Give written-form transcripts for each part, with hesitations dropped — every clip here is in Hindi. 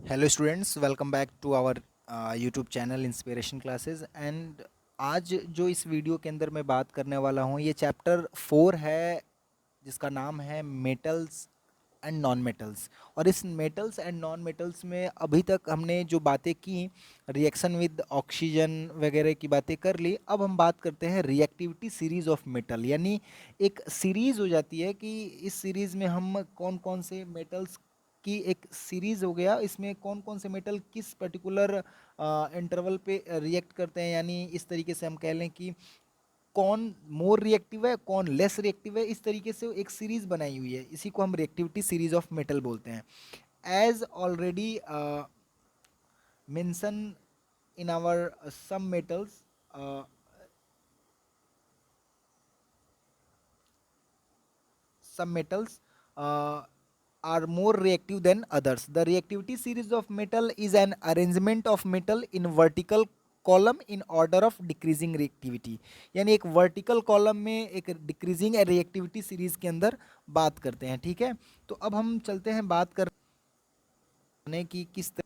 Hello students, welcome back to our YouTube channel Inspiration Classes. And आज जो इस वीडियो के अंदर मैं बात करने वाला हूँ, ये चैप्टर 4 है जिसका नाम है मेटल्स एंड नॉन मेटल्स। और इस मेटल्स एंड नॉन मेटल्स में अभी तक हमने जो बातें की, रिएक्शन विद ऑक्सीजन वगैरह की बातें कर ली। अब हम बात करते हैं रिएक्टिविटी सीरीज ऑफ मेटल, यानी एक सीरीज हो जाती है कि इस सीरीज में हम कौन कौन से मेटल्स की एक सीरीज हो गया, इसमें कौन कौन से मेटल किस पर्टिकुलर इंटरवल पे रिएक्ट करते हैं। यानी इस तरीके से हम कह लें कि कौन मोर रिएक्टिव है, कौन लेस रिएक्टिव है। इस तरीके से एक सीरीज बनाई हुई है, इसी को हम रिएक्टिविटी सीरीज ऑफ मेटल बोलते हैं। As already mention in our some metals, some metals are more reactive than others. The reactivity series of metal is an arrangement of metal in vertical column in order of decreasing reactivity. यानी एक वर्टिकल कॉलम में एक डिक्रीजिंग रिएक्टिविटी सीरीज के अंदर बात करते हैं। ठीक है, तो अब हम चलते हैं बात करने की किस तरह।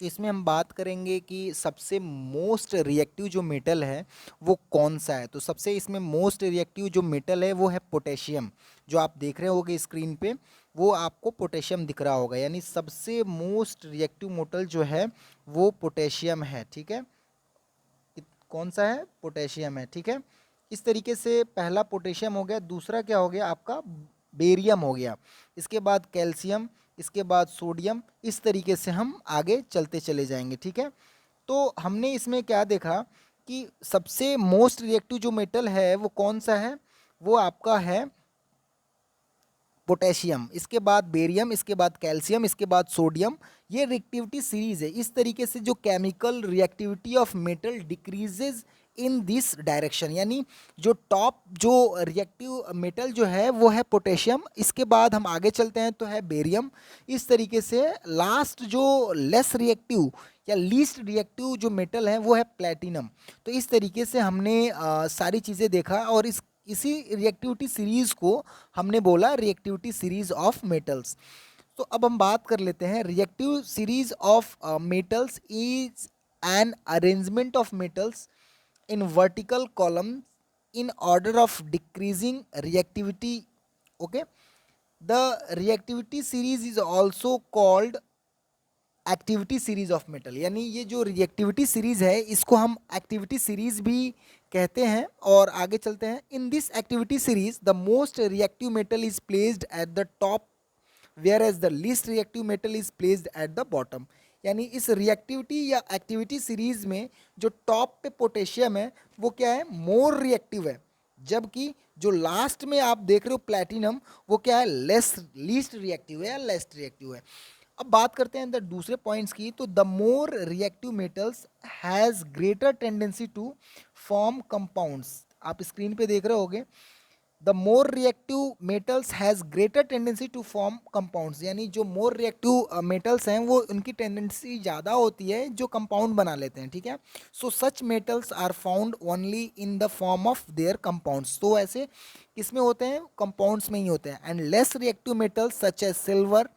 तो इसमें हम बात करेंगे कि सबसे मोस्ट रिएक्टिव जो मेटल है वो कौन सा है। तो सबसे इसमें मोस्ट रिएक्टिव जो मेटल है वो है पोटेशियम। जो आप देख रहे होगे स्क्रीन पे, वो आपको पोटेशियम दिख रहा होगा। यानी सबसे मोस्ट रिएक्टिव मेटल जो है वो पोटेशियम है। ठीक है, कौन सा है? पोटेशियम है। ठीक है, इस तरीके से पहला पोटेशियम हो गया। दूसरा क्या हो गया आपका? बेरियम हो गया। इसके बाद कैल्शियम, इसके बाद सोडियम। इस तरीके से हम आगे चलते चले जाएंगे। ठीक है, तो हमने इसमें क्या देखा कि सबसे मोस्ट रिएक्टिव जो मेटल है वो कौन सा है? वो आपका है पोटेशियम, इसके बाद बेरियम, इसके बाद कैल्शियम, इसके बाद सोडियम। ये रिएक्टिविटी सीरीज है। इस तरीके से जो chemical reactivity of metal decreases in this direction, यानी जो टॉप जो रिएक्टिव मेटल जो है वो है पोटेशियम। इसके बाद हम आगे चलते हैं तो है बेरियम। इस तरीके से लास्ट जो लेस रिएक्टिव या लीस्ट रिएक्टिव जो मेटल है वो है प्लेटिनम। तो इस तरीके से हमने सारी चीज़ें देखा, और इसी रिएक्टिविटी सीरीज को हमने बोला रिएक्टिविटी सीरीज ऑफ मेटल्स। तो अब हम बात कर लेते हैं reactive series of metals is an arrangement of metals in vertical column in order of decreasing reactivity. Okay, the reactivity series is also called activity series of metal. यानी ये जो रिएक्टिविटी सीरीज है इसको हम एक्टिविटी सीरीज भी कहते हैं। और आगे चलते हैं। In this activity series the most reactive metal is placed at the top, where as the least reactive metal is placed at the bottom. यानी इस रिएक्टिविटी या एक्टिविटी सीरीज में जो टॉप पे पोटेशियम है वो क्या है? मोर रिएक्टिव है। जबकि जो लास्ट में आप देख रहे हो प्लैटिनम, वो क्या है? लेस लीस्ट रिएक्टिव है या लेस रिएक्टिव है। अब बात करते हैं अंदर दूसरे पॉइंट्स की। तो the more reactive metals has greater tendency to form compounds. आप स्क्रीन पे देख रहे होगे, the more reactive metals has greater tendency to form compounds. यानी जो मोर रिएक्टिव मेटल्स हैं वो उनकी टेंडेंसी ज़्यादा होती है जो कंपाउंड बना लेते हैं। ठीक है, so such metals are found only in the form of their compounds. तो ऐसे किसमें होते हैं? कंपाउंड्स में ही होते हैं। And less reactive metals such as silver,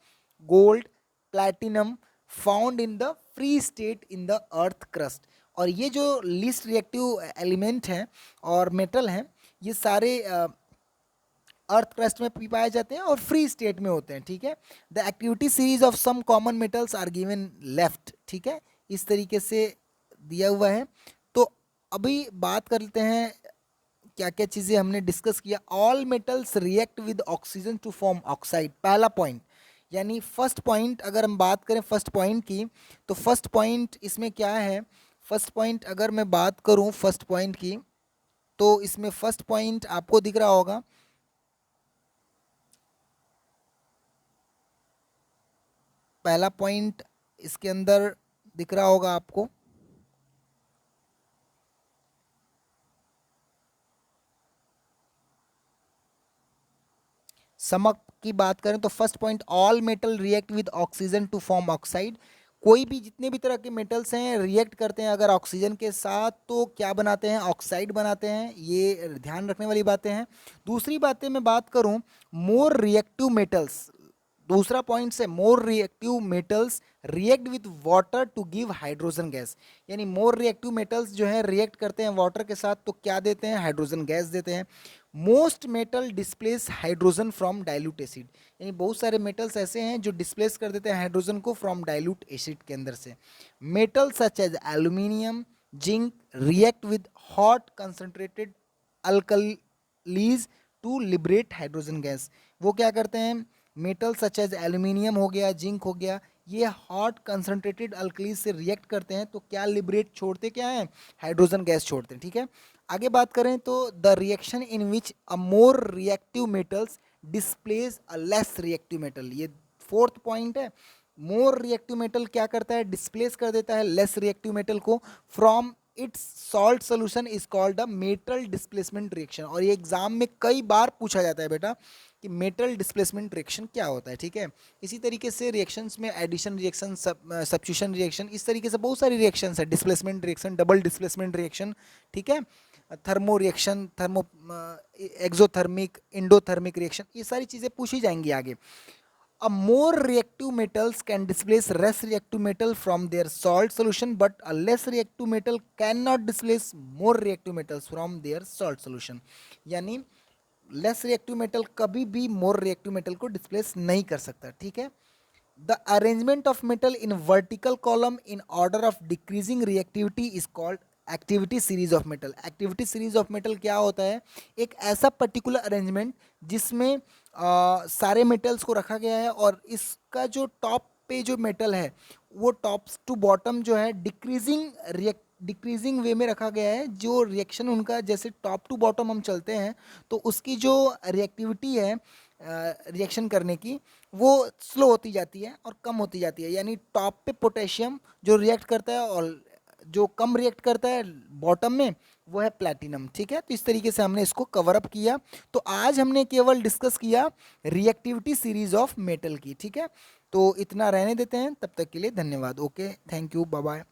gold, platinum found in the free state in the earth crust. और ये जो लीस्ट रिएक्टिव एलिमेंट हैं और मेटल हैं, ये सारे अर्थ क्रस्ट में भी पाए जाते हैं और फ्री स्टेट में होते हैं। ठीक है, the activity series of some common metals are given left. ठीक है, इस तरीके से दिया हुआ है। तो अभी बात करते हैं क्या क्या चीज़ें हमने डिस्कस किया। All metals react with oxygen to form oxide, पहला पॉइंट। यानी फर्स्ट पॉइंट अगर हम बात करें फर्स्ट पॉइंट की, तो फर्स्ट पॉइंट इसमें क्या है? फर्स्ट पॉइंट अगर मैं बात करूं फर्स्ट पॉइंट की, तो इसमें फर्स्ट पॉइंट आपको दिख रहा होगा। पहला पॉइंट इसके अंदर दिख रहा होगा आपको। समक की बात करें तो first point, all metal react with oxygen to form oxide. कोई भी जितने भी तरह के मेटल्स हैं रिएक्ट करते हैं अगर ऑक्सीजन के साथ तो क्या बनाते हैं, ऑक्साइड बनाते हैं, ये ध्यान रखने वाली बातें हैं। दूसरी बातें मैं बात करूं, मोर रिएक्टिव मेटल्स, दूसरा पॉइंट से more reactive metals react with water to give hydrogen gas, यानी मोर रिएक्टिव मेटल्स जो है रिएक्ट करते हैं वाटर के साथ तो क्या देते हैं, हाइड्रोजन गैस देते हैं। Most metal displace hydrogen from dilute acid, यानी बहुत सारे मेटल्स ऐसे हैं जो डिस्प्लेस कर देते हैं हाइड्रोजन को फ्रॉम डाइल्यूट एसिड के अंदर से। Metal such as aluminium, zinc react with hot concentrated alkalies to liberate hydrogen gas. वो क्या करते हैं, मेटल सच एज एल्यूमिनियम हो गया, जिंक हो गया, ये हॉट कंसंट्रेटेड अल्कलीज से रिएक्ट करते हैं तो क्या लिबरेट छोड़ते क्या हैं, हाइड्रोजन गैस छोड़ते हैं। ठीक है, आगे बात करें तो the reaction in which a more reactive metals displace a less reactive metal, ये फोर्थ पॉइंट है। मोर रिएक्टिव मेटल क्या करता है, डिस्प्लेस कर देता है लेस रिएक्टिव मेटल को from its salt solution, is called the metal displacement reaction. और ये एग्जाम में कई बार पूछा जाता है बेटा कि मेटल डिस्प्लेसमेंट रिएक्शन क्या होता है। ठीक है, इसी तरीके से रिएक्शंस में एडिशन रिएक्शन, सब्स्टिट्यूशन रिएक्शन, इस तरीके से बहुत सारी रिएक्शंस है, displacement reaction, double displacement reaction, ठीक है, thermo reaction, thermo exothermic, endothermic reaction, ये सारी चीज़ें पूछी जाएंगी आगे। A more reactive metals can displace less reactive metal from their salt solution, but a less reactive metal cannot displace more reactive metals from their salt solution. यानी लेस रिएक्टिव मेटल कभी भी मोर रिएक्टिव मेटल को डिस्प्लेस नहीं कर सकता। ठीक है, the arrangement of metal in vertical column in order of decreasing reactivity is called activity series of metal. Activity series of metal क्या होता है, एक ऐसा पर्टिकुलर अरेंजमेंट जिसमें सारे मेटल्स को रखा गया है और इसका जो टॉप पे जो मेटल है वो टॉप टू बॉटम जो है डिक्रीजिंग वे में रखा गया है। जो रिएक्शन उनका जैसे टॉप टू बॉटम हम चलते हैं तो उसकी जो रिएक्टिविटी है रिएक्शन करने की वो स्लो होती जाती है और कम होती जाती है। यानी टॉप पे पोटेशियम जो रिएक्ट करता है और जो कम रिएक्ट करता है बॉटम में वो है प्लैटिनम। ठीक है, तो इस तरीके से हमने इसको कवर अप किया। तो आज हमने केवल डिस्कस किया रिएक्टिविटी सीरीज ऑफ मेटल की। ठीक है, तो इतना रहने देते हैं, तब तक के लिए धन्यवाद। Okay, thank you, bye bye.